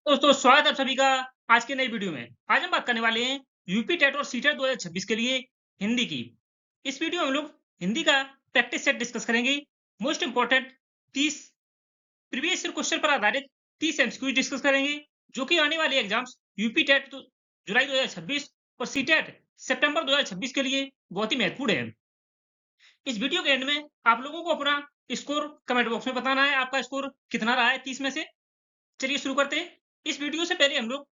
दोस्तों स्वागत है आप सभी का आज के नई वीडियो में। आज हम बात करने वाले हैं यूपी टेट और सीटेट 2026 के लिए हिंदी की। इस वीडियो में हम लोग हिंदी का प्रैक्टिस सेट डिस्कस करेंगे। Most important 30 previous year question पर आधारित 30 एमसीक्यू डिस्कस करेंगे जो कि आने वाले एग्जाम्स यूपी टेट जुलाई 2026 और सीटेट सितंबर 2026 के लिए बहुत ही महत्वपूर्ण है। इस वीडियो के एंड में आप लोगों को अपना स्कोर कमेंट बॉक्स में बताना है, आपका स्कोर कितना रहा है 30 में से। चलिए शुरू करते हैं। इस वीडियो से पहले हम लोग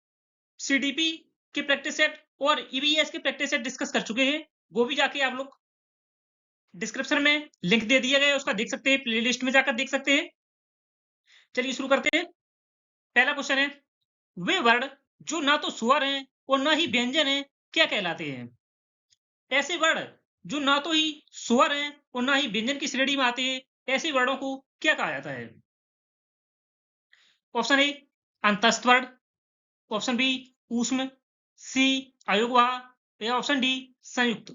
सीडीपी के प्रैक्टिस सेट और ईवीएस के प्रैक्टिस सेट डिस्कस कर चुके हैं। वो भी जाके आप लोग डिस्क्रिप्शन में लिंक दे दिया गया है, उसका देख सकते हैं, प्लेलिस्ट में जाकर देख सकते हैं। चलिए शुरू करते हैं। पहला क्वेश्चन है, वे वर्ड जो ना तो स्वर हैं और ना ही व्यंजन हैं क्या कहलाते हैं? ऐसे वर्ड जो ना तो ही स्वर हैं और ना ही व्यंजन की श्रेणी में आते हैं, ऐसे वर्डों को क्या कहा जाता है? ऑप्शन ए अंतस्थ वर्ड, ऑप्शन बी ऊष्म, सी अयुग्मवाह या ऑप्शन डी संयुक्त।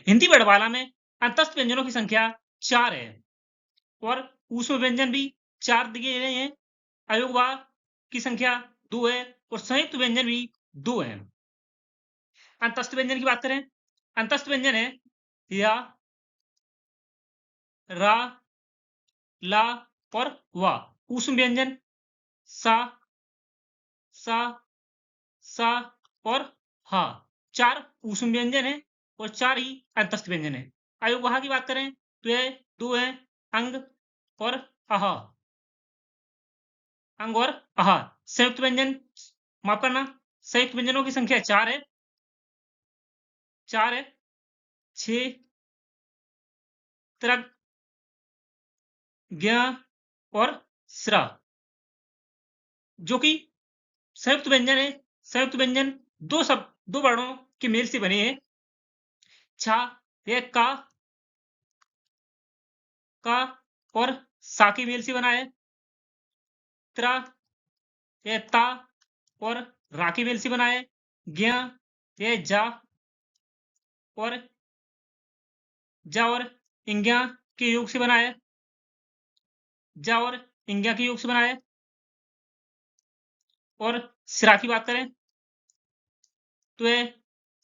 हिंदी वर्णमाला में अंतस्थ व्यंजनों की संख्या 4 है और ऊष्म व्यंजन भी 4 दिए गए हैं। अयुग्मवाह की संख्या 2 है और संयुक्त व्यंजन भी 2 है। अंतस्थ व्यंजन की बात करें, अंतस्थ व्यंजन है या, रा, ला और वा। ऊष्म व्यंजन सा, सा, सा और हा। 4 ऊष्म व्यंजन है और 4 ही अंतस्थ व्यंजन है। अयुग्मवाह की बात करें तो यह 2 है, अंग और अह। अंग और अह। संयुक्त व्यंजन माफ करना, संयुक्त व्यंजनों की संख्या 4 है, 4 है, 6, त्रक, ज्ञ और स्र, जो कि संयुक्त व्यंजन है। संयुक्त व्यंजन दो वर्णों के मेल से बने हैं। छा, यह का और सा के मेल से बना है। त्रा, यह ता और रा के मेल से बना है। ज्ञ, यह जा और इंज्ञा के योग से बना है। जा और इंज्ञा के योग से बना है। और सिरा की बात करें तो यह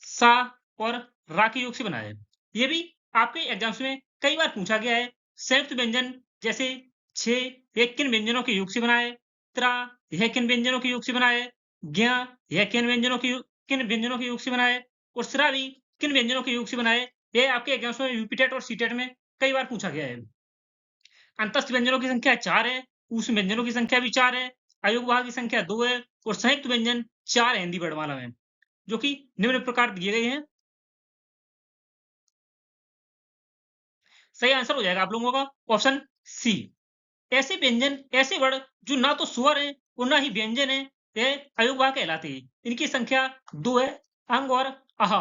सा और रा के योग से बना है। ये भी आपके एग्जाम्स में कई बार पूछा गया है। संयुक्त व्यंजन जैसे छे, यह किन व्यंजनों के योग से बना है? त्रा, यह किन व्यंजनों के योग से बना है? ज्ञ, यह किन व्यंजनों के योग से बना है? और सिरा भी किन व्यंजनों के योग से बना है? यह आपके एग्जाम्स में यूपीटेट और सीटेट में कई बार पूछा गया है। अंतस्थ व्यंजनों की संख्या 4 है, ऊष्म व्यंजनों की संख्या भी 4 है, अयुग्मवाह की संख्या 2 है और संयुक्त व्यंजन 4 है हिंदी वर्णमाला में, जो कि निम्न प्रकार दिए गए हैं। सही आंसर हो जाएगा आप लोगों का ऑप्शन सी। ऐसे व्यंजन, ऐसे वर्ड जो ना तो स्वर है और ना ही व्यंजन है, यह अयुग्मवाह कहलाते हैं। इनकी संख्या 2 है, अंग और अह।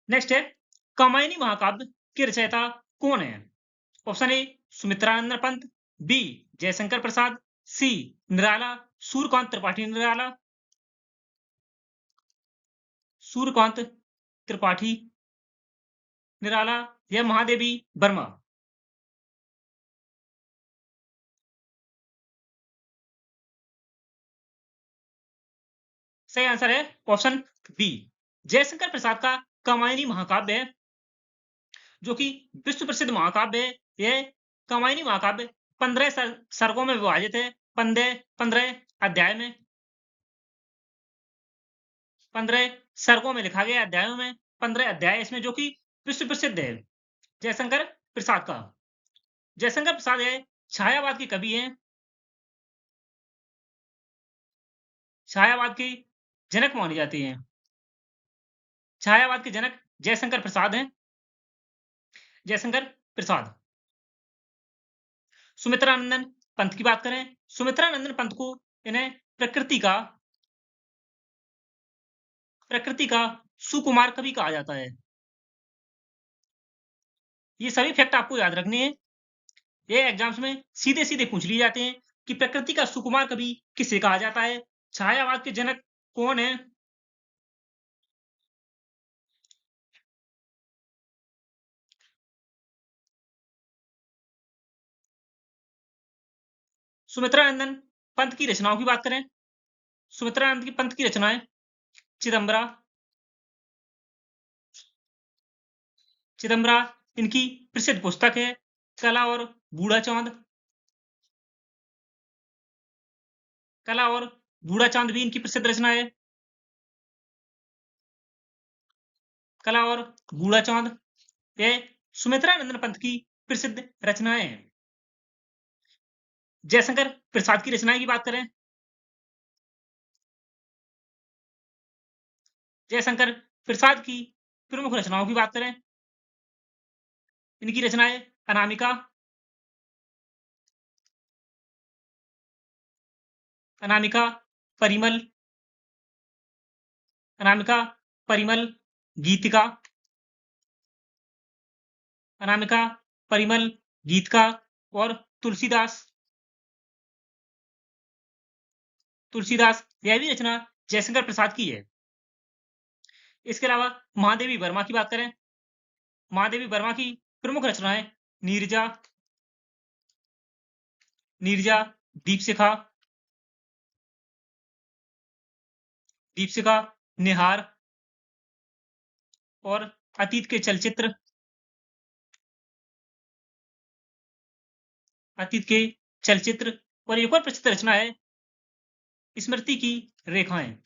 नेक्स्ट है, कामायनी महाकाव्य के रचयिता कौन है? Option A Sumitranand Pant, B Jaishankar Prasad, C Nirala Suryakant Tripathi Nirala, Suryakant Tripathi Nirala या महादेवी वर्मा। सही आंसर है ऑप्शन बी, जयशंकर प्रसाद का कामायनी महाकाव्य है, जो कि विश्व प्रसिद्ध महाकाव्य है। यह कामायनी महाकाव्य 15 सर्गों में विभाजित है। 15 अध्याय में, 15 सर्गों में लिखा गया, अध्यायों में 15 अध्याय इसमें, जो कि विश्व प्रसिद्ध है जयशंकर प्रसाद का। जयशंकर प्रसाद है छायावाद के कवि हैं, छायावाद के जनक माने जाते हैं। छायावाद के जनक जयशंकर प्रसाद हैं, जयशंकर प्रसाद। सुमित्रानंदन पंत की बात करें, सुमित्रानंदन पंत को इन्हें प्रकृति का सुकुमार कवि कहा जाता है। ये सभी फैक्ट आपको याद रखने हैं। ये एग्जाम्स में सीधे सीधे पूछ लिए जाते हैं कि प्रकृति का सुकुमार कवि किसे कहा जाता है, छायावाद के जनक कौन है। सुमित्रानंदन पंत की रचनाओं की बात करें, सुमित्रानंद की पंत की रचनाएं चिदम्बरा, चिदम्बरा इनकी प्रसिद्ध पुस्तक है। कला और बूढ़ा चांद, कला और बूढ़ा चांद भी इनकी प्रसिद्ध रचना है। कला और बूढ़ा चांद ये सुमित्रानंदन पंत की प्रसिद्ध रचनाएं हैं। जयशंकर प्रसाद की रचनाएं की बात करें, जयशंकर प्रसाद की प्रमुख रचनाओं की बात करें, इनकी रचनाएं अनामिका, अनामिका, परिमल, अनामिका, परिमल, गीतिका, अनामिका, परिमल, गीतिका और तुलसीदास, तुलसीदास यह भी रचना जयशंकर प्रसाद की है। इसके अलावा महादेवी वर्मा की बात करें, महादेवी वर्मा की प्रमुख रचनाएं नीरजा, नीरजा, दीपशिखा, दीपशिखा, निहार और अतीत के चलचित्र, अतीत के चलचित्र और एक और प्रसिद्ध रचना है स्मृति की रेखाएं।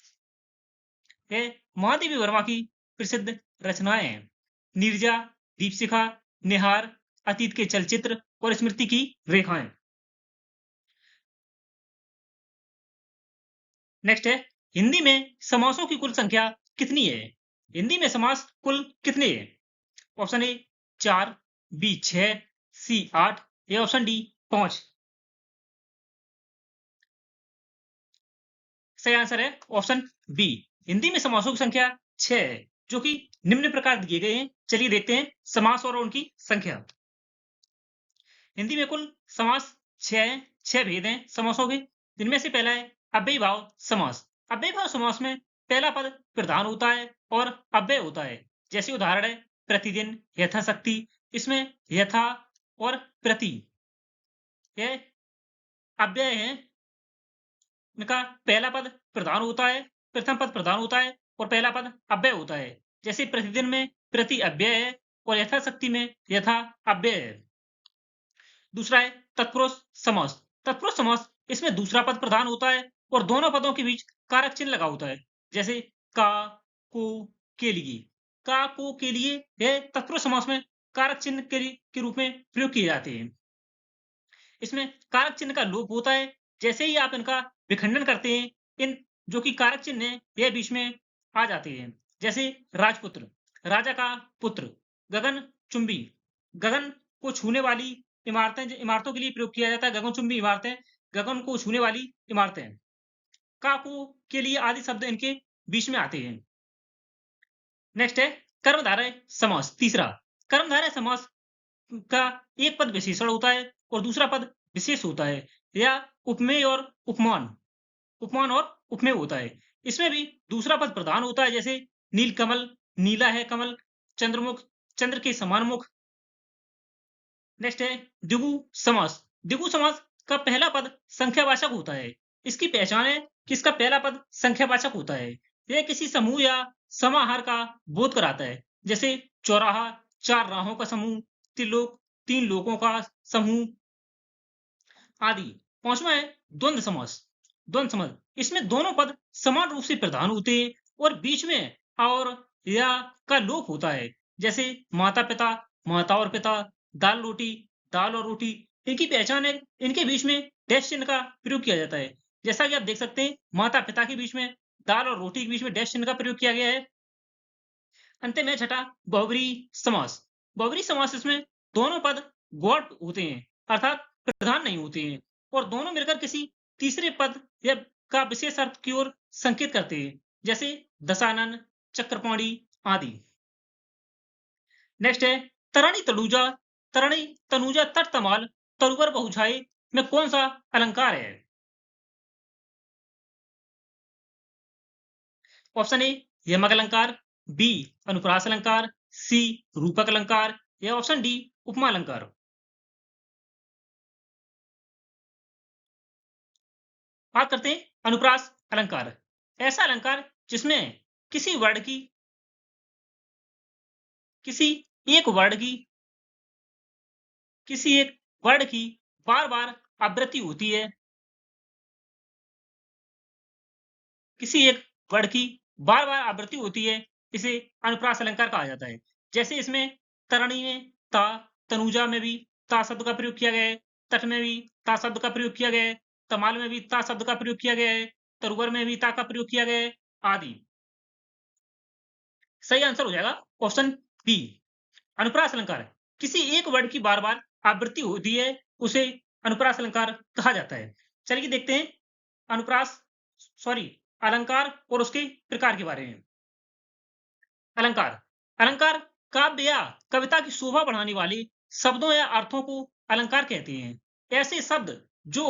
ये महादेवी वर्मा की प्रसिद्ध रचनाएं हैं। नीरजा, दीपशिखा, निहार, अतीत के चलचित्र और स्मृति की रेखाएं। नेक्स्ट है हिंदी में समासों की कुल संख्या कितनी है? हिंदी में समास कुल कितने हैं? ऑप्शन ए 4, बी 6, सी 8 या ऑप्शन डी 5। सही आंसर है ऑप्शन बी। हिंदी में समासों की संख्या 6 है, जो कि निम्न प्रकार दिए गए हैं। चलिए देखते हैं समास और उनकी संख्या। हिंदी में कुल समास 6 भेद हैं समासों के, जिनमें से पहला है अव्ययीभाव समास। अव्ययीभाव समास में पहला पद प्रधान होता है और अव्यय होता है। जैसे उदाहरण है प्रतिदिन, यथाशक्ति। इसमें यथा और प्रति यह अव्यय है, इनका पहला पद प्रधान होता है, प्रथम पद प्रधान होता है और पहला पद अव्यय होता है। जैसे प्रतिदिन में प्रति अव्यय है और यथाशक्ति में यथा अव्यय है। दूसरा है तत्पुरुष समास। तत्पुरुष समास इसमें दूसरा पद प्रधान होता है और दोनों पदों के बीच कारक चिन्ह लगा होता है। जैसे का, को, के लिए। का, को, के लिए यह तत्पुरुष समास में कारक चिन्ह के रूप में प्रयोग किए जाते हैं। इसमें कारक चिन्ह का लोप होता है। जैसे ही आप इनका विखंडन करते हैं, इन जो कि कारक चिन्ह है यह बीच में आ जाते हैं। जैसे राजपुत्र, राजा का पुत्र। गगन चुंबी, गगन को छूने वाली इमारतें, इमारतों के लिए प्रयोग किया जाता है। गगनचुंबी इमारतें, गगन को छूने वाली इमारतें। का, को, के लिए आदि शब्द इनके बीच में आते हैं। नेक्स्ट है कर्मधारय समास। तीसरा, कर्मधारय समास का एक पद विशेषण होता है और दूसरा पद विशेष होता है, या उपमेय और उपमान, उपमान और उपमेय होता है। इसमें भी दूसरा पद प्रधान होता है। जैसे नील कमल, नीला है कमल। चंद्रमुख, चंद्र के समान मुख। नेक्स्ट है द्विगु समास। द्विगु समास का पहला पद संख्यावाचक होता है। इसकी पहचान है कि इसका पहला पद संख्यावाचक होता है। यह किसी समूह या समाहार का बोध कराता है। जैसे चौराहा, 4 राहों का समूह। त्रिलोक, 3 लोकों का समूह आदि। पांचवा है द्वंद्व समास। द्वंद्व समास इसमें दोनों पद समान रूप से प्रधान होते हैं और बीच में और या का लोप होता है। जैसे माता पिता, माता और पिता। दाल रोटी, दाल और रोटी। इनकी पहचान है, इनके बीच में डैश चिन्ह का प्रयोग किया जाता है। जैसा कि आप देख सकते हैं माता पिता के बीच में, दाल और रोटी के बीच में डैश चिन्ह का प्रयोग किया गया है। अंतिम है छठा बहुब्री समास। बहुब्री समास इसमें दोनों पद गौड़ होते हैं, अर्थात प्रधान नहीं होते हैं और दोनों मिलकर किसी तीसरे पद या का विशेष अर्थ की ओर संकेत करते हैं। जैसे दशानन, चक्रपाणी आदि। नेक्स्ट है तरणी तनुजा, तरणी तनुजा तटतमाल तरुवर बहुछाई में कौन सा अलंकार है? ऑप्शन ए यमक अलंकार, बी अनुप्रास अलंकार, सी रूपक अलंकार या ऑप्शन डी उपमा अलंकार। बात करते हैं अनुप्रास अलंकार। ऐसा अलंकार जिसमें किसी वर्ड की किसी एक वर्ड की किसी एक वर्ड की बार-बार आवृत्ति होती है, किसी एक वर्ड की बार-बार आवृत्ति होती है, इसे अनुप्रास अलंकार कहा जाता है। जैसे इसमें तरणी में ता, तनुजा में भी ता शब्द का प्रयोग किया गया है, तट में भी ता शब्द का प्रयोग किया गया है, तमाल में भी ता शब्द का प्रयोग किया गया है, तरुवर में भी ता का प्रयोग किया गया है, आदि। सही आंसर हो जाएगा ऑप्शन बी। अनुप्रास अलंकार किसी एक वर्ड की बार-बार आवृत्ति होती है, उसे अनुप्रास अलंकार कहा जाता है। चलिए देखते हैं अनुप्रास सॉरी अलंकार और उसके प्रकार के बारे में। अलंकार अलंकार काव्य या कविता की शोभा बढ़ाने वाले शब्दों या अर्थों को अलंकार कहते हैं। ऐसे शब्द जो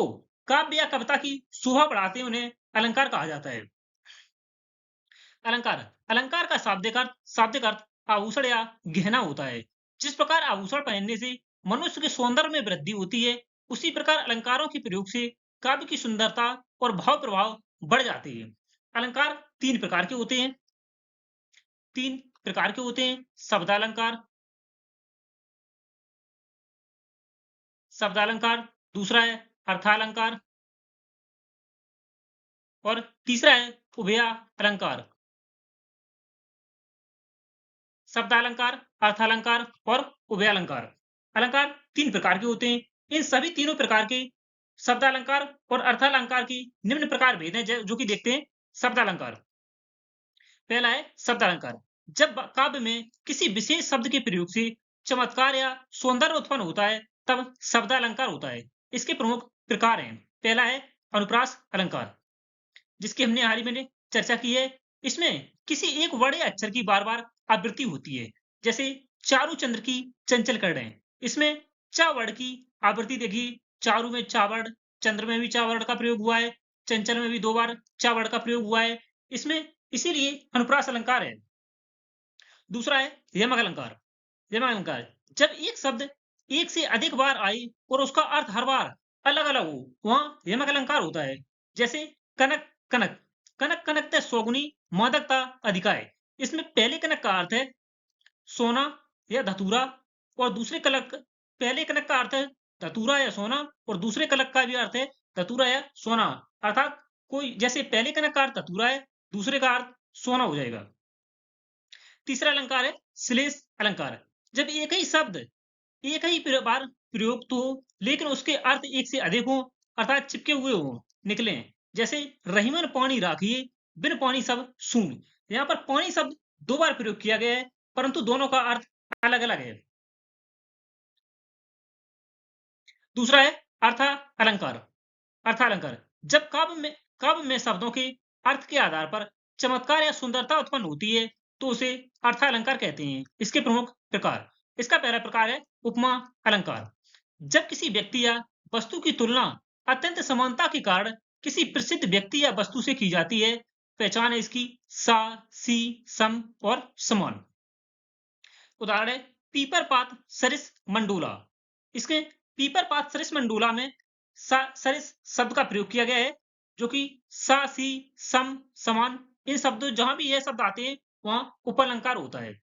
काव्य या कविता की शोभा बढ़ाते हैं उन्हें अलंकार कहा जाता है। अलंकार अलंकार का शाब्दिक अर्थ आभूषण या गहना होता है। जिस प्रकार आभूषण पहनने से मनुष्य के सौंदर्य में वृद्धि होती है, उसी प्रकार अलंकारों के प्रयोग से काव्य की सुंदरता और भाव प्रभाव बढ़ जाते हैं। अलंकार तीन प्रकार के होते हैं। शब्दालंकार, दूसरा है अर्थालंकार और तीसरा है उभयालंकार। शब्दालंकार, अर्थालंकार और उभयालंकार। अलंकार तीन प्रकार के होते हैं। इन सभी तीनों प्रकार के शब्दालंकार और अर्थालंकार की निम्न प्रकार भेद हैं जो कि देखते हैं। शब्दालंकार पहला है शब्दालंकार। जब काव्य में किसी विशेष शब्द के प्रयोग से चमत्कार या सौंदर्य उत्पन्न होता है, तब शब्दालंकार होता है। इसके प्रमुख प्रकार हैं। पहला है अनुप्रास अलंकार, जिसकी हमने हाल ही में चर्चा की है। इसमें किसी एक बड़े अक्षर की बार-बार आवृत्ति होती है। जैसे चारू चंद्र की चंचल किरणें। इसमें च वर्ड की आवृत्ति देखिए, चारू में चा वर्ड, चंद्र में भी चा वर्ड का प्रयोग हुआ है, चंचल में भी 2 बार चा वर्ड का प्रयोग हुआ है। इसमें इसीलिए अनुप्रास अलंकार है। दूसरा है यमक अलंकार। यमक अलंकार जब एक शब्द एक से अधिक बार आए और उसका अर्थ हर बार अलग-अलग हो, वहाँ यमक अलंकार होता है। जैसे कनक कनक, कनक कनकते सौगुनी मादकता अधिकाय। इसमें पहले कनक का अर्थ है सोना या धतूरा और दूसरे कनक पहले कनक का अर्थ है धतूरा या सोना और दूसरे कनक का भी अर्थ है धतूरा या सोना। अर्थात कोई जैसे पहले कनक का अर्थ धतूरा है, दूसरे का अर्थ सोना हो जाएगा। तीसरा अलंकार है श्लेष अलंकार। जब एक ही शब्द एक ही बार प्रयुक्त हो लेकिन उसके अर्थ एक से अधिक हो, अर्थात चिपके हुए हो निकले। जैसे रहीमन पानी राखिए, बिन पानी सब सून। यहाँ पर पानी शब्द 2 बार प्रयोग किया गया है, परंतु दोनों का अर्थ अलग-अलग है। दूसरा है अर्था अलंकार। अर्थालंकार जब काव्य में शब्दों के अर्थ के आधार पर चमत्कार या सुंदरता उत्पन्न होती है, तो उसे अर्थालंकार कहते हैं। इसके प्रमुख प्रकार इसका पहला प्रकार है उपमा अलंकार। जब किसी व्यक्ति या वस्तु की तुलना अत्यंत समानता के कारण किसी प्रसिद्ध व्यक्ति या वस्तु से की जाती है, पहचान है इसकी सा, सी, सम और समान। उदाहरण है पीपर पात सरिस मंडूला। इसके पीपर पात सरिस मंडूला में सरिस शब्द का प्रयोग किया गया है, जो कि सा, सी, सम, समान इन शब्दों जहां भी यह शब्द आते हैं वहां उपअलंकार होता है।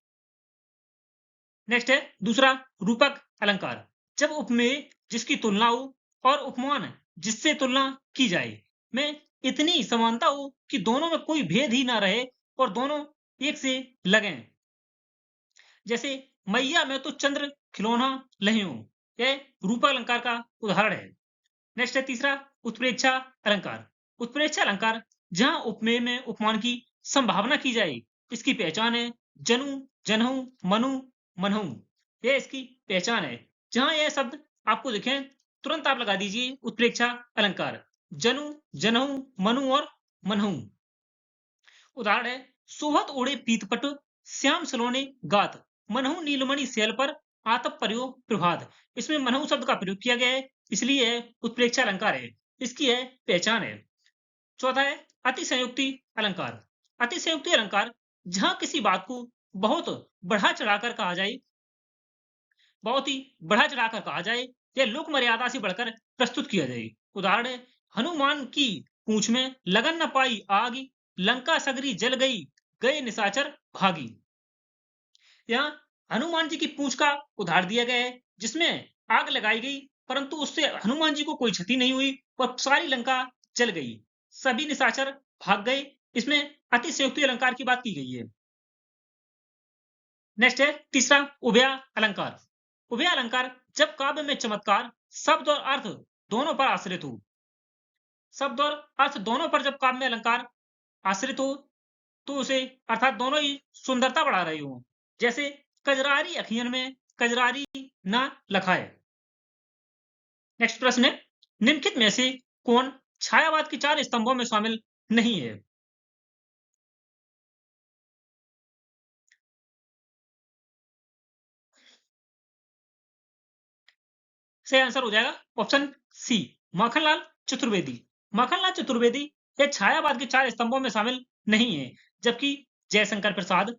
नेक्स्ट है दूसरा रूपक अलंकार। जब उपमेय जिसकी तुलना हो और उपमान जिससे तुलना की जाए में इतनी समानता हो कि दोनों में कोई भेद ही ना रहे और दोनों एक से लगे। जैसे मैया में तो चंद्र खिलौना लहियो। यह रूपक अलंकार का उदाहरण है। नेक्स्ट है तीसरा उत्प्रेक्षा अलंकार। उत्प्रेक्षा अलंकार जहां उपमेय में उपमान की संभावना की जाए, इसकी पहचान है जनु, जनहु, मनु, मनहु। यह इसकी पहचान है। जहां यह शब्द आपको दिखे तुरंत आप लगा दीजिए उत्प्रेक्षा अलंकार। जनु, जनहु, मनु और मनहु। उदाहरण है सोहत ओढ़े पीतपट श्याम सलोने गात, मनहु नीलमणि शैल पर आतप पर्यो प्रभात। इसमें मनहु शब्द का प्रयोग किया गया है, इसलिए यह उत्प्रेक्षा अलंकार है। इसकी यह पहचान है। चौथा है अतिशयोक्ति अलंकार। अतिशयोक्ति अलंकार जहां किसी बात को बहुत बढ़ा चढ़ाकर कहा जाए, बहुत ही बढ़ा चढ़ाकर कहा जाए या लोक मर्यादा से बढ़कर प्रस्तुत किया जाए। उदाहरण है हनुमान की पूंछ में लगन न पाई आग, लंका सगरी जल गई, गए निशाचर भागी। यहाँ हनुमान जी की पूंछ का उदाहरण दिया गया है, जिसमें आग लगाई गई, परंतु उससे हनुमान जी को कोई क्षति नहीं हुई और सारी लंका जल गई, सभी निशाचर भाग गए। इसमें अतिशयोक्ति अलंकार की बात की गई है। नेक्स्ट है तीसरा उभया अलंकार। उभया अलंकार जब काव्य में चमत्कार शब्द और अर्थ दोनों पर आश्रित हो, शब्द और अर्थ दोनों पर जब काव्य में अलंकार आश्रित हो तो उसे अर्थात दोनों ही सुंदरता बढ़ा रहे हो, जैसे कजरारी अखियन में कजरारी ना लखाए। नेक्स्ट प्रश्न है निम्नलिखित में से कौन छायावाद के 4 स्तंभों में शामिल नहीं है? सही आंसर हो जाएगा ऑप्शन सी, माखनलाल चतुर्वेदी। माखनलाल चतुर्वेदी ये छायावाद के 4 स्तंभों में शामिल नहीं है, जबकि जयशंकर प्रसाद,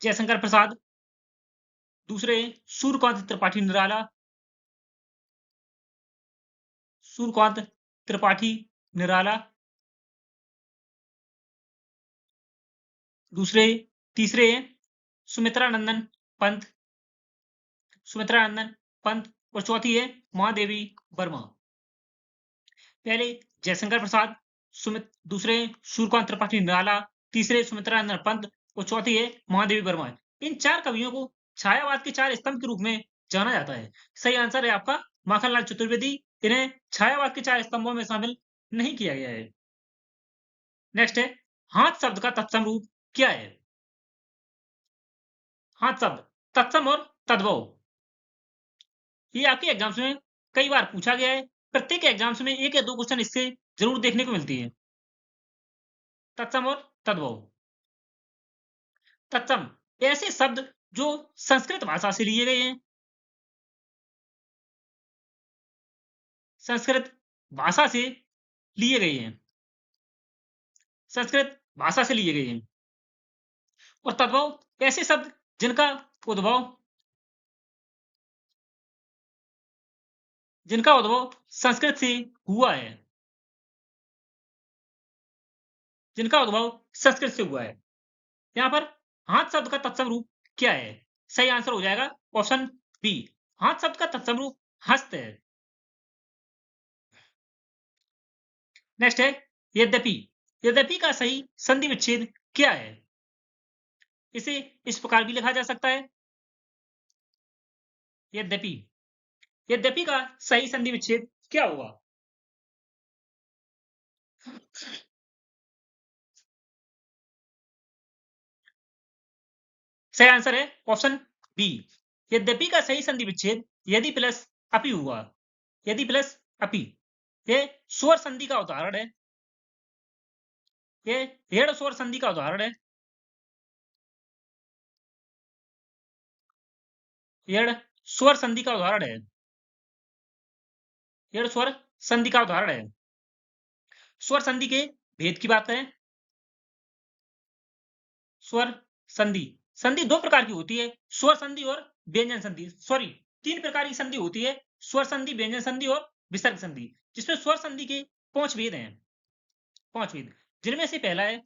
जयशंकर प्रसाद, दूसरे सूर्यकांत त्रिपाठी निराला, सूर्यकांत त्रिपाठी निराला, दूसरे तीसरे सुमित्रा नंदन पंत, सुमित्रा नंदन पंत, और चौथी है महादेवी वर्मा। पहले जयशंकर प्रसाद, दूसरे सूर्यकांत त्रिपाठी निराला, तीसरे सुमित्रा नंदन पंत और चौथी है महादेवी वर्मा। इन 4 कवियों को छायावाद के 4 स्तंभ के रूप में जाना जाता है। सही आंसर है आपका माखनलाल चतुर्वेदी। इन्हें छायावाद के 4 स्तंभों में शामिल नहीं किया गया है। नेक्स्ट है हाथ शब्द का तत्सम रूप क्या है? हाथ शब्द तत्सम और तद्भव, ये आपके एग्जाम्स में कई बार पूछा गया है। प्रत्येक एग्जाम्स में 1 या 2 क्वेश्चन इससे जरूर देखने को मिलती है। तत्सम और तद्भव। तत्सम ऐसे शब्द जो संस्कृत भाषा से लिए गए हैं, संस्कृत भाषा से लिए गए हैं, संस्कृत भाषा से लिए गए हैं। और तद्भव ऐसे शब्द जिनका उद्भव, जिनका उद्भव संस्कृत से हुआ है, जिनका उद्भव संस्कृत से हुआ है। यहां पर हाथ शब्द का तत्सम रूप क्या है? सही आंसर हो जाएगा ऑप्शन बी, हाथ शब्द का तत्सम रूप हस्त है। नेक्स्ट है यद्यपि। यद्यपि का सही संधि विच्छेद क्या है? इसे इस प्रकार भी लिखा जा सकता है यद्यपि। यद्यपि का सही संधि विच्छेद क्या होगा? सही आंसर है ऑप्शन बी, यद्यपि का सही संधि विच्छेद यदि प्लस अपि हुआ। यदि प्लस अपि, ये स्वर संधि का उदाहरण है, ये हेड़ स्वर संधि का उदाहरण है। हेड़ स्वर संधि का उदाहरण है, हेड़ स्वर संधि का उदाहरण है। स्वर संधि के भेद की बात करें, स्वर संधि, संधि 2 प्रकार की होती है, स्वर संधि और व्यंजन संधि। सॉरी, 3 प्रकार की संधि होती है, स्वर संधि, व्यंजन संधि और विसर्ग संधि, जिसमें स्वर संधि के 5 भेद हैं, 5 भेद, जिनमें से पहला है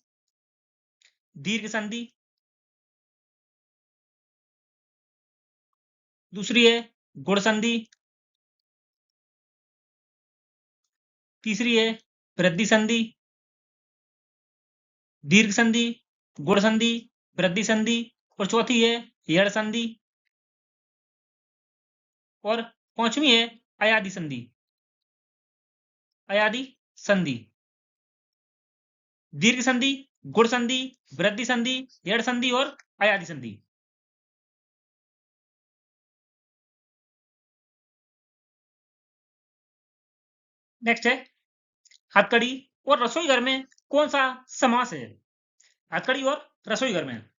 दीर्घ संधि, दूसरी है गुण संधि, तीसरी है वृद्धि संधि, दीर्घ संधि, गुण संधि, वृद्धि संधि, और चौथी है यड़ संधि, और पांचवी है अयादि संधि, अयादि संधि। दीर्घ संधि, गुण संधि, वृद्धि संधि, यड़ संधि और अयादि संधि। नेक्स्ट है हथकड़ी और रसोई घर में कौन सा समास है? हथकड़ी और रसोई घर में,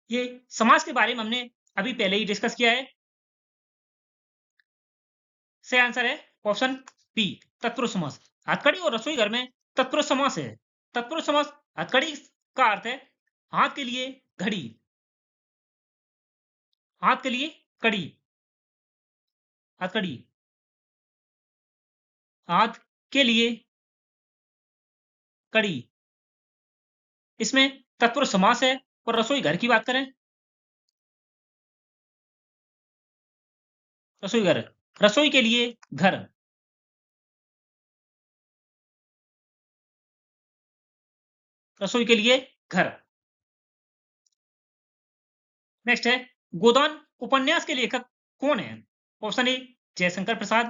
ये समास के बारे में हमने अभी पहले ही डिस्कस किया है। सही आंसर है ऑप्शन बी, तत्पुरुष समास। हथकड़ी और रसोई घर में तत्पुरुष समास है। तत्पुरुष समास हथकड़ी का अर्थ है हाथ के लिए घड़ी, हाथ के लिए कड़ी, हथकड़ी। आग के लिए कड़ी। इसमें तत्पुरुष समास है। और रसोई घर की बात करें, रसोई घर, रसोई के लिए घर। रसोई के लिए घर। नेक्स्ट है, गोदान उपन्यास के लेखक कौन है? Option A Jaishankar Prasad,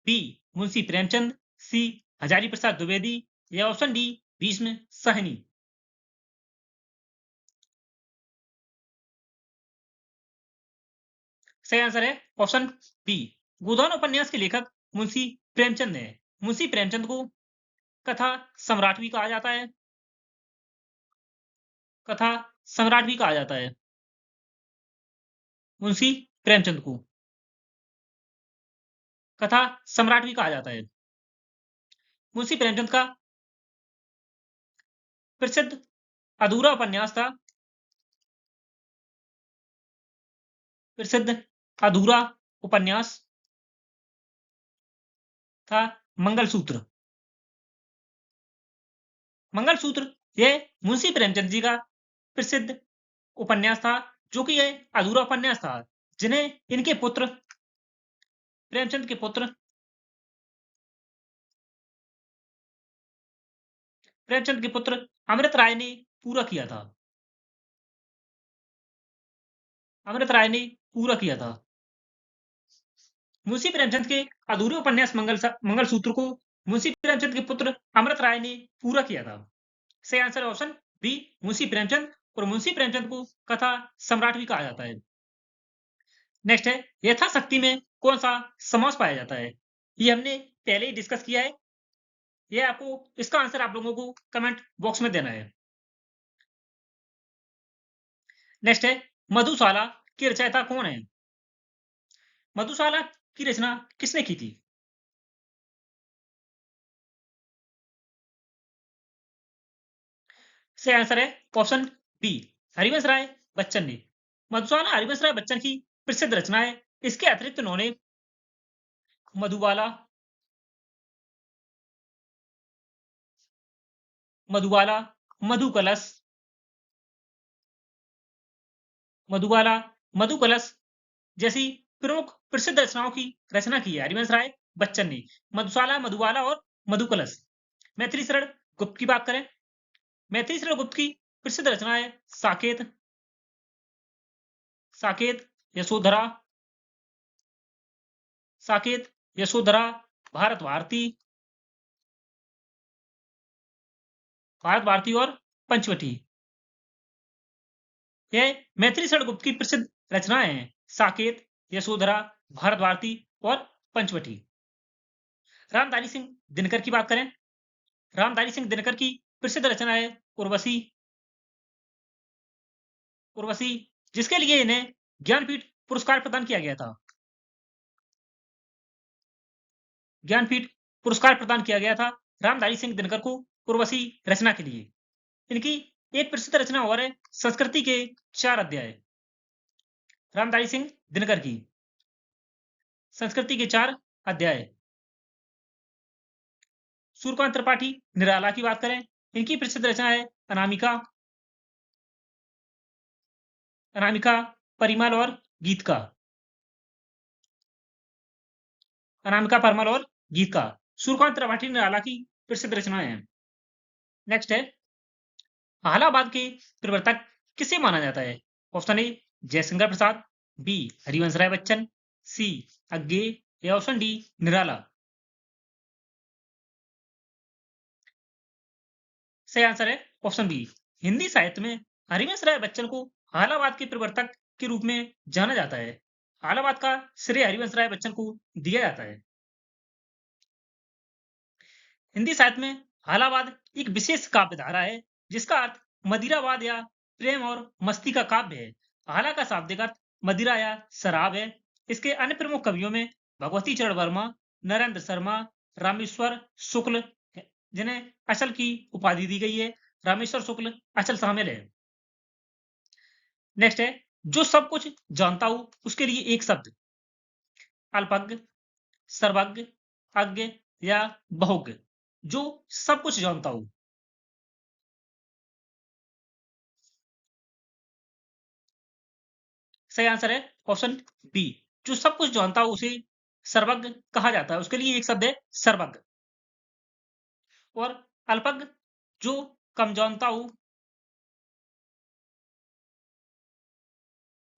B Munshi Premchand, C Hazari Prasad Dwivedi, या ऑप्शन डी भीष्म साहनी। सही आंसर है ऑप्शन बी। गोदान उपन्यास के लेखक मुंशी प्रेमचंद है। मुंशी प्रेमचंद को कथा सम्राट भी कहा जाता है। कथा सम्राट भी कहा जाता है मुंशी प्रेमचंद को। कथा सम्राट भी कहा जाता है। मुंशी प्रेमचंद का प्रसिद्ध अधूरा उपन्यास था, प्रसिद्ध अधूरा उपन्यास था मंगलसूत्र। मंगलसूत्र ये मुंशी प्रेमचंद जी का प्रसिद्ध उपन्यास था, जो कि यह अधूरा उपन्यास था, जिन्हें इनके पुत्र प्रेमचंद के पुत्र प्रेमचंद के पुत्र अमृत राय ने पूरा किया था। अमृत राय ने पूरा किया था। मुंशी प्रेमचंद के अधूरे उपन्यास मंगलसूत्र को मुंशी प्रेमचंद के पुत्र अमृत राय ने पूरा किया था। सही आंसर है ऑप्शन बी मुंशी प्रेमचंद। और मुंशी प्रेमचंद को कथा सम्राट भी कहा जाता है। नेक्स्ट है, यथाशक्ति में कौन सा समास पाया जाता है? ये हमने पहले ही डिस्कस किया है। ये आपको इसका आंसर आप लोगों को कमेंट बॉक्स में देना है। नेक्स्ट है, मधुशाला की रचयिता कौन है? मधुशाला की रचना किसने की थी? सही आंसर है ऑप्शन बी हरिवंश राय बच्चन ने। मधुशाला हरिवंश राय बच्चन की प्रसिद्ध रचना है। इसके अतिरिक्त उन्होंने मधुबाला, मधुबाला, मधुकलश, मधुबाला, मधुकलश जैसी प्रमुख प्रसिद्ध रचनाओं की रचना की है हरिवंश राय बच्चन ने। मधुशाला, मधुबाला और मधुकलश। मैथिली शरण गुप्त की बात करें, मैथिली शरण गुप्त की प्रसिद्ध रचना है साकेत, साकेत, यशोधरा, साकेत, यशोधरा, भारत भारती, भारत भारती और पंचवटी। यह मैथिली शरण गुप्त की प्रसिद्ध रचनाएं हैं साकेत, यशोधरा, भारत भारती और पंचवटी। रामधारी सिंह दिनकर की बात करें, रामधारी सिंह दिनकर की प्रसिद्ध रचना है उर्वशी, उर्वशी जिसके लिए इन्हें ज्ञानपीठ पुरस्कार प्रदान किया गया था। ज्ञानपीठ पुरस्कार प्रदान किया गया था रामधारी सिंह दिनकर को उर्वशी रचना के लिए। इनकी एक प्रसिद्ध रचना और है संस्कृति के 4 अध्याय। रामधारी सिंह दिनकर की संस्कृति के 4 अध्याय। सूर्यकांत त्रिपाठी निराला की बात करें, इनकी प्रसिद्ध रचना है अनामिका, अनामिका, परिमल और गीत का, अनामिका, परिमल और गीत का। सूर्यकांत त्रिपाठी निराला की प्रसिद्ध रचनाएं हैं। नेक्स्ट है, अलाहाबाद के प्रवर्तक किसे माना जाता है? Option A Jaishankar Prasad, B Harivansh Rai Bachchan, C Agyeya, या ऑप्शन डी निराला। सही आंसर है ऑप्शन बी। हिंदी साहित्य में हरिवंश राय बच्चन को अलाहाबाद के प्रवर्तक के रूप में जाना जाता है। अलाहाबाद का श्रेय हरिवंश राय बच्चन को दिया जाता है। हिंदी साहित्य में अलाहाबाद एक विशेष काव्य धारा है, जिसका अर्थ मदिरावाद या प्रेम और मस्ती का काव्य है। आला का शाब्दिक अर्थ मदिरा या शराब है। इसके अन्य प्रमुख कवियों में भगवती चरण वर्मा, नरेंद्र शर्मा, रामेश्वर शुक्ल, जिन्हें अचल की उपाधि दी गई है, रामेश्वर शुक्ल अचल शामिल है। नेक्स्ट है, जो सब कुछ जानता हूं उसके लिए एक शब्द। अल्पज्ञ, सर्वज्ञ, अज्ञ, या बहुज्ञ, जो सब कुछ जानता हो। सही आंसर है ऑप्शन बी, जो सब कुछ जानता हो उसे सर्वज्ञ कहा जाता है। उसके लिए एक शब्द है सर्वज्ञ। और अल्पज्ञ, जो कम जानता हो,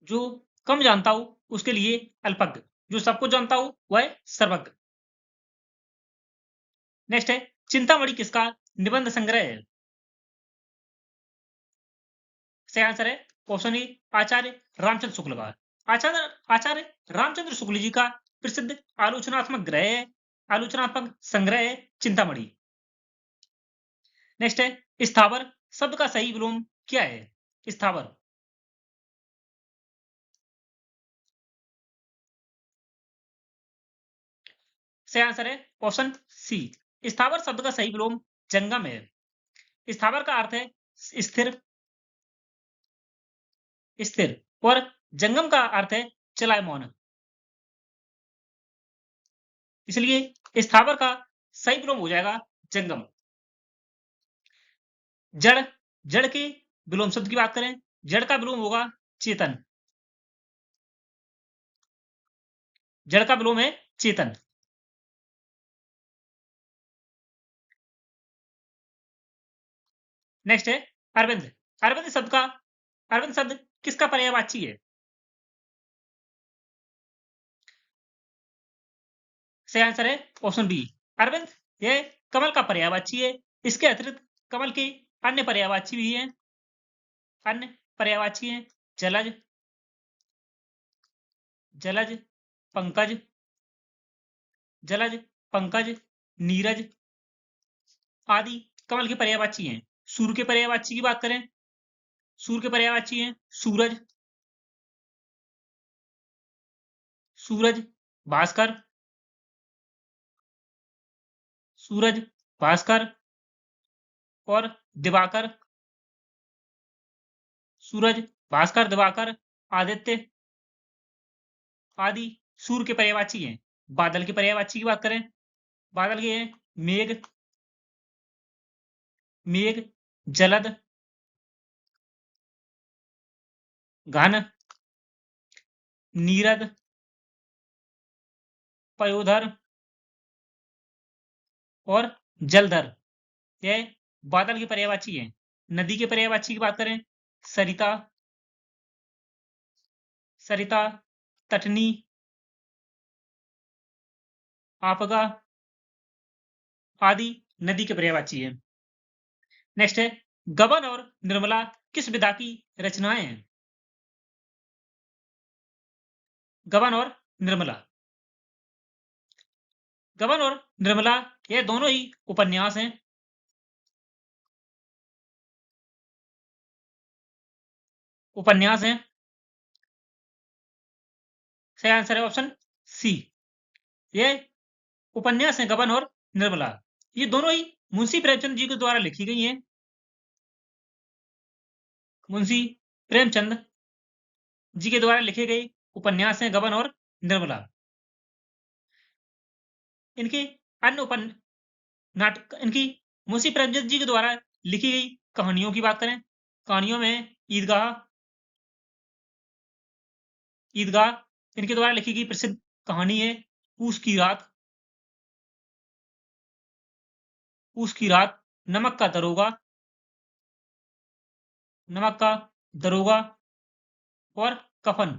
जो कम जानता हो उसके लिए अल्पज्ञ, जो सब कुछ जानता हो वह है सर्वज्ञ। नेक्स्ट है चिंतामणि किसका निबंध संग्रह है? सही आंसर है ऑप्शन ए आचार्य रामचंद्र शुक्ल का। आचार्य आचार्य रामचंद्र शुक्ल जी का प्रसिद्ध आलोचनात्मक ग्रह है, आलोचनात्मक संग्रह है चिंतामणि। नेक्स्ट है स्थावर शब्द का सही विलोम क्या है? स्थावर। सही आंसर है ऑप्शन सी, स्थावर शब्द का सही विलोम जंगम है। स्थावर का अर्थ है स्थिर, स्थिर, और जंगम का अर्थ है चलायमान। इसलिए स्थावर का सही विलोम हो जाएगा जंगम। जड़, जड़ के विलोम शब्द की बात करें, जड़ का विलोम होगा चेतन। जड़ का विलोम है चेतन। नेक्स्ट है अरविंद। अरविंद शब्द का, अरविंद शब्द किसका पर्यायवाची है? सही आंसर है ऑप्शन बी, अरविंद यह कमल का पर्यायवाची है। इसके अतिरिक्त कमल के अन्य पर्यायवाची भी हैं। अन्य पर्यायवाची हैं जलज, जलज, पंकज, जलज, पंकज, नीरज आदि कमल के पर्यायवाची हैं। सूर्य के पर्यायवाची की बात करें, सूर्य के पर्यायवाची हैं सूरज, सूरज, भास्कर, सूरज, भास्कर, और दिवाकर, सूरज, भास्कर, दिवाकर, आदित्य आदि सूर्य के पर्यायवाची हैं। बादल के पर्यायवाची की बात करें, बादल के हैं मेघ, मेघ, जलद, घन, नीरद, पयोधर और जलधर, यह बादल के पर्यायवाची हैं। नदी के पर्यायवाची की बात करें, सरिता, सरिता, तटनी, आपगा आदि नदी के पर्यायवाची हैं। नेक्स्ट है गबन और निर्मला किस विधा की रचनाएं हैं? गबन और निर्मला, गबन और निर्मला ये दोनों ही उपन्यास हैं। उपन्यास हैं। सही आंसर है ऑप्शन सी, ये उपन्यास हैं गबन और निर्मला। ये दोनों ही मुंशी प्रेमचंद जी के द्वारा लिखी गई हैं। मुंशी प्रेमचंद जी के द्वारा लिखे गए उपन्यास हैं गबन और निर्मला। इनके अन्य नाटक, इनकी मुंशी प्रेमचंद जी के द्वारा लिखी गई कहानियों की बात करें, कहानियों में ईदगाह, ईदगाह इनके द्वारा लिखी गई प्रसिद्ध कहानी है। पूस की रात, पूस की रात, नमक का दरोगा, नमक का दरोगा और कफन।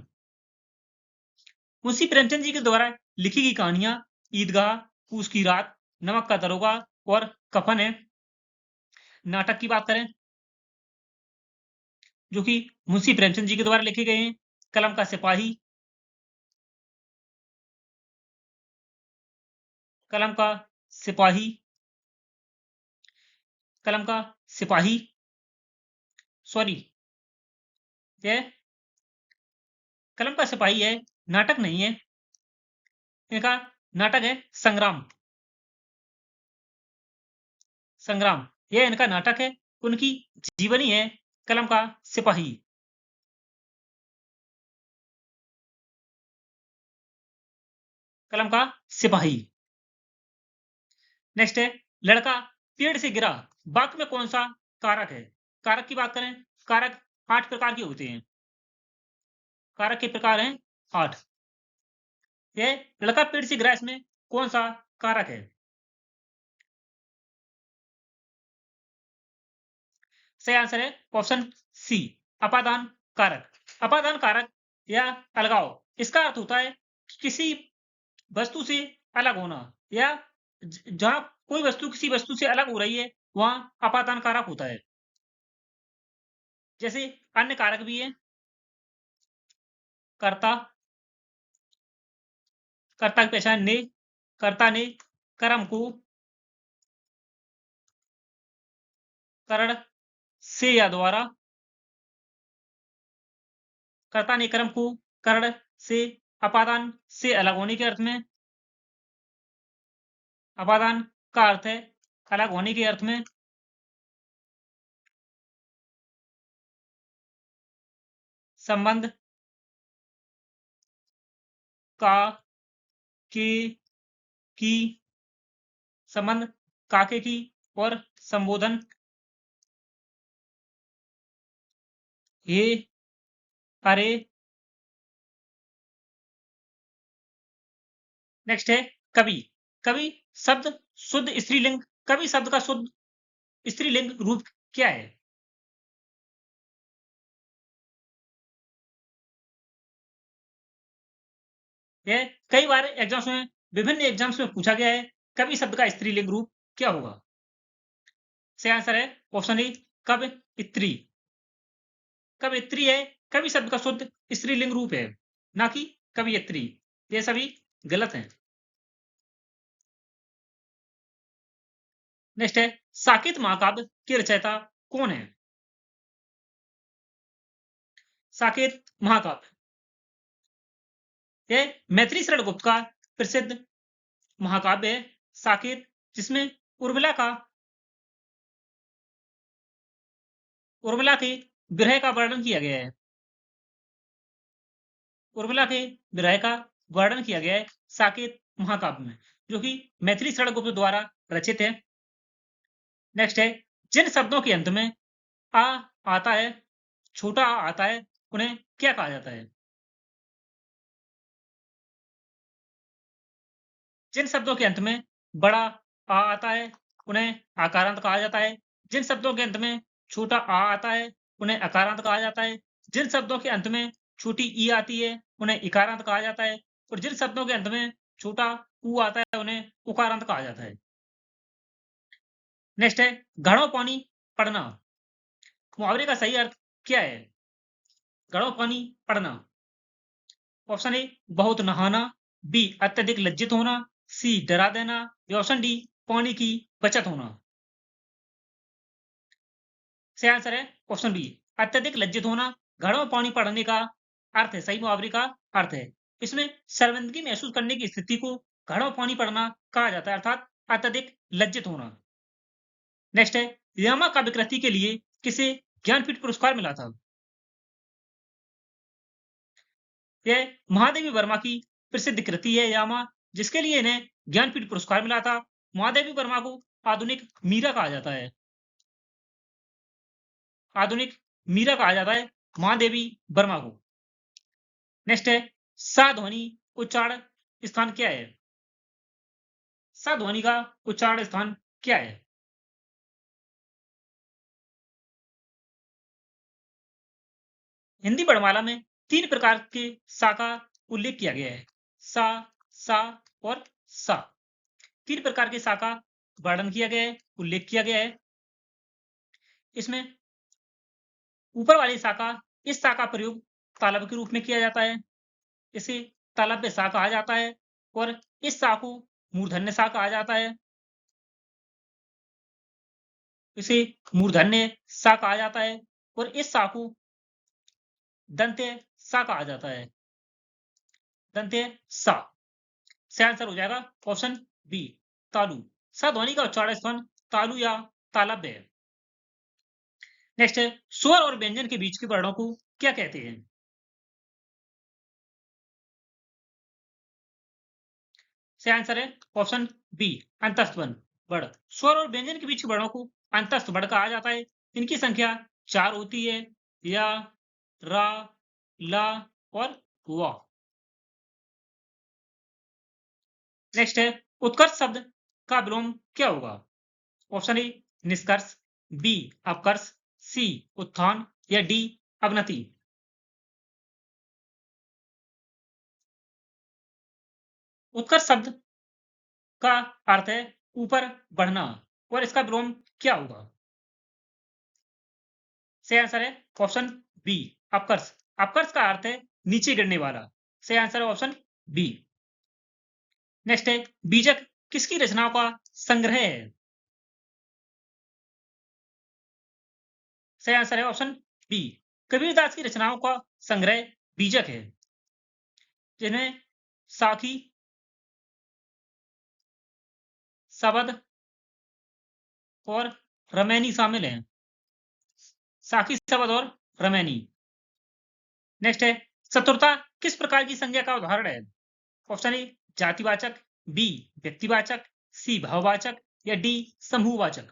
मुंशी प्रेमचंद जी के द्वारा लिखी गई कहानियां ईदगाह, पूस की रात, नमक का दरोगा और कफन है। नाटक की बात करें जो कि मुंशी प्रेमचंद जी के द्वारा लिखे गए हैं, कलम का सिपाही, कलम का सिपाही, कलम का सिपाही, सॉरी यह कलम का सिपाही है, नाटक नहीं है। इनका नाटक है संग्राम, संग्राम यह इनका नाटक है। उनकी जीवनी है कलम का सिपाही। कलम का सिपाही। नेक्स्ट है लड़का पेड़ से गिरा, वाक्य में कौन सा कारक है? कारक की बात करें, कारक 8 प्रकार के होते हैं। कारक के प्रकार हैं 8। ये लड़का पेड़ से गिरा, इसमें कौन सा कारक है? सही आंसर है ऑप्शन सी, अपादान कारक। अपादान कारक या अलगाव, इसका अर्थ होता है किसी वस्तु से अलग होना, या जहां कोई वस्तु किसी वस्तु से अलग हो रही है वहां अपादान कारक होता है। जैसे अन्य कारक भी है, कर्ता, कर्ता की पहचान ने, कर्ता ने, कर्म को, करण से या द्वारा, कर्ता ने कर्म को करण से, अपादान से अलग होने के अर्थ में, अपादान का अर्थ है अलग होने के अर्थ में, संबंध का, के, की, संबंध काके की और संबोधन ये, अरे। नेक्स्ट है कवि। कवि शब्द शुद्ध स्त्रीलिंग, कवि शब्द का शुद्ध स्त्रीलिंग रूप क्या है? यह कई बार एग्जाम्स में, विभिन्न एग्जाम्स में पूछा गया है, कवि शब्द का स्त्रीलिंग रूप क्या होगा? सही आंसर है ऑप्शन ए, कवियत्री। कवियत्री है कवि शब्द का शुद्ध स्त्रीलिंग रूप है, ना कि कवियत्री। ये सभी गलत हैं। नेक्स्ट है साकेत महाकाव्य के रचयिता कौन है? साकेत महाकाव्य, यह मैथिली शरण गुप्त का प्रसिद्ध महाकाव्य है साकेत, जिसमें उर्मिला का, उर्मिला के विरह का वर्णन किया गया है। उर्मिला के विरह का वर्णन किया गया है साकेत महाकाव्य में, जो कि मैथिली शरण गुप्त द्वारा रचित है। नेक्स्ट है जिन शब्दों के अंत में आ आता है, छोटा आ आता है, उन्हें क्या कहा जाता है? जिन शब्दों के अंत में बड़ा आ आता है उन्हें आकारांत कहा जाता है। जिन शब्दों के अंत में छोटा आ आता है उन्हें अकारांत कहा जाता है। जिन शब्दों के अंत में छोटी ई आती है उन्हें इकारांत कहा जाता है। और जिन शब्दों के अंत में छोटा ऊ आता है उन्हें उकारांत कहा जाता है। नेक्स्ट है घड़ों पानी पड़ना, मुहावरे का सही अर्थ क्या है? घड़ों पानी पड़ना। ऑप्शन ए बहुत नहाना, बी अत्यधिक लज्जित होना, सी डरा देना, या ऑप्शन डी पानी की बचत होना। सही आंसर है ऑप्शन बी, अत्यधिक लज्जित होना। घड़ों में पानी पड़ने का अर्थ है, सही मुहावरे का अर्थ है। इसमें शर्मिंदगी महसूस करने की स्थिति को घड़ों में पानी पड़ना कहा जाता है, अर्थात अत्यधिक लज्जित होना। नेक्स्ट है यामा काव्य कृति के लिए किसे ज्ञानपीठ पुरस्कार मिला था? यह महादेवी वर्मा की प्रसिद्ध कृति है यामा, जिसके लिए इन्हें ज्ञानपीठ पुरस्कार मिला था। महादेवी वर्मा को आधुनिक मीरा कहा जाता है। आधुनिक मीरा कहा जाता है महादेवी वर्मा को। नेक्स्ट है सा ध्वनि उच्चारण स्थान क्या है? सा ध्वनि का उच्चारण स्थान क्या है? हिंदी वर्णमाला में 3 प्रकार के सा का उल्लेख किया गया है, सा, सा और सा। 3 प्रकार के सा का वर्णन किया गया है, उल्लेख किया गया है। इसमें ऊपर वाली सा का, इस सा का प्रयोग तालब के रूप में किया जाता है, इसे तालव्य सा कहा जाता है। और इस सा को मूर्धन्य सा कहा जाता है, इसे मूर्धन्य सा कहा जाता है। और इस सा को दंत्य सा कहा जाता है, दंत्य सा। सही आंसर हो जाएगा ऑप्शन बी, तालु। सा ध्वनि का उच्चारण स्थान तालु या तालव्य है। नेक्स्ट है स्वर और व्यंजन के बीच के वर्णों को क्या कहते हैं? सही आंसर है ऑप्शन बी, अंतस्थ वर्ण। वर्ण स्वर और व्यंजन के बीच के वर्णों को अंतस्थ वर्ण कहा जाता है। इनकी संख्या 4 होती है, या, रा, ला और वा। नेक्स्ट है, उत्कर्ष शब्द का विलोम क्या होगा? ऑप्शन ए निष्कर्ष, बी अपकर्ष, सी उत्थान या डी अवनति। उत्कर्ष शब्द का अर्थ है ऊपर बढ़ना, और इसका विलोम क्या होगा? सही आंसर है ऑप्शन बी अपकर्ष। अपकर्ष का अर्थ है नीचे गिरने वाला। सही आंसर है ऑप्शन बी। नेक्स्ट है, बीजक किसकी रचनाओं का संग्रह है? सही आंसर है ऑप्शन बी। कबीरदास की रचनाओं का संग्रह बीजक है, जिनमें साखी, शबद और रमैनी शामिल हैं। साखी, शबद और रमैनी। नेक्स्ट है, चतुरता किस प्रकार की संज्ञा का उदाहरण है? ऑप्शन ए जातिवाचक, बी व्यक्तिवाचक, सी भाववाचक या डी समूहवाचक।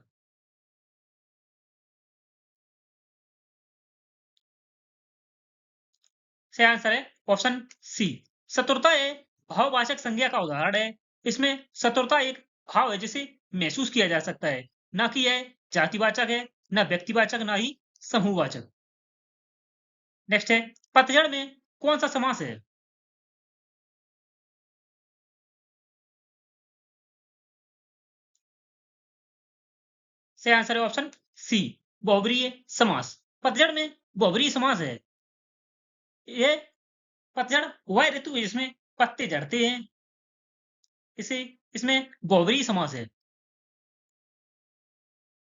सही आंसर है ऑप्शन सी। चतुरता एक भाववाचक संज्ञा का उदाहरण है। इसमें चतुरता एक भाव है जिसे महसूस किया जा सकता है, ना कि यह जातिवाचक है, ना व्यक्तिवाचक, ना ही समूहवाचक। नेक्स्ट है, पतझड़ में कौन सा समास है? सही आंसर है ऑप्शन सी बहुब्रीहि समास। पतझड़ में बहुब्रीहि समास है। ये पतझड़ वह ऋतु है जिसमें पत्ते झड़ते हैं, इसे इसमें बहुब्रीहि समास है।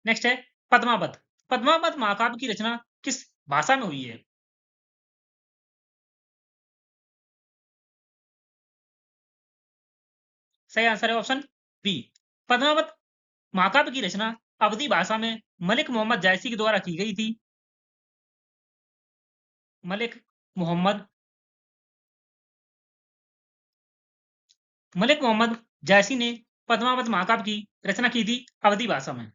नेक्स्ट है, पद्मावत। पद्मावत महाकाव्य की रचना किस भाषा में हुई है? सही आंसर है ऑप्शन बी। पद्मावत महाकाव्य की रचना अवधी भाषा में मलिक मोहम्मद जायसी के द्वारा की गई थी। मलिक मोहम्मद मलिक मोहम्मद जायसी ने पद्मावत महाकाव्य की रचना की थी अवधी भाषा में।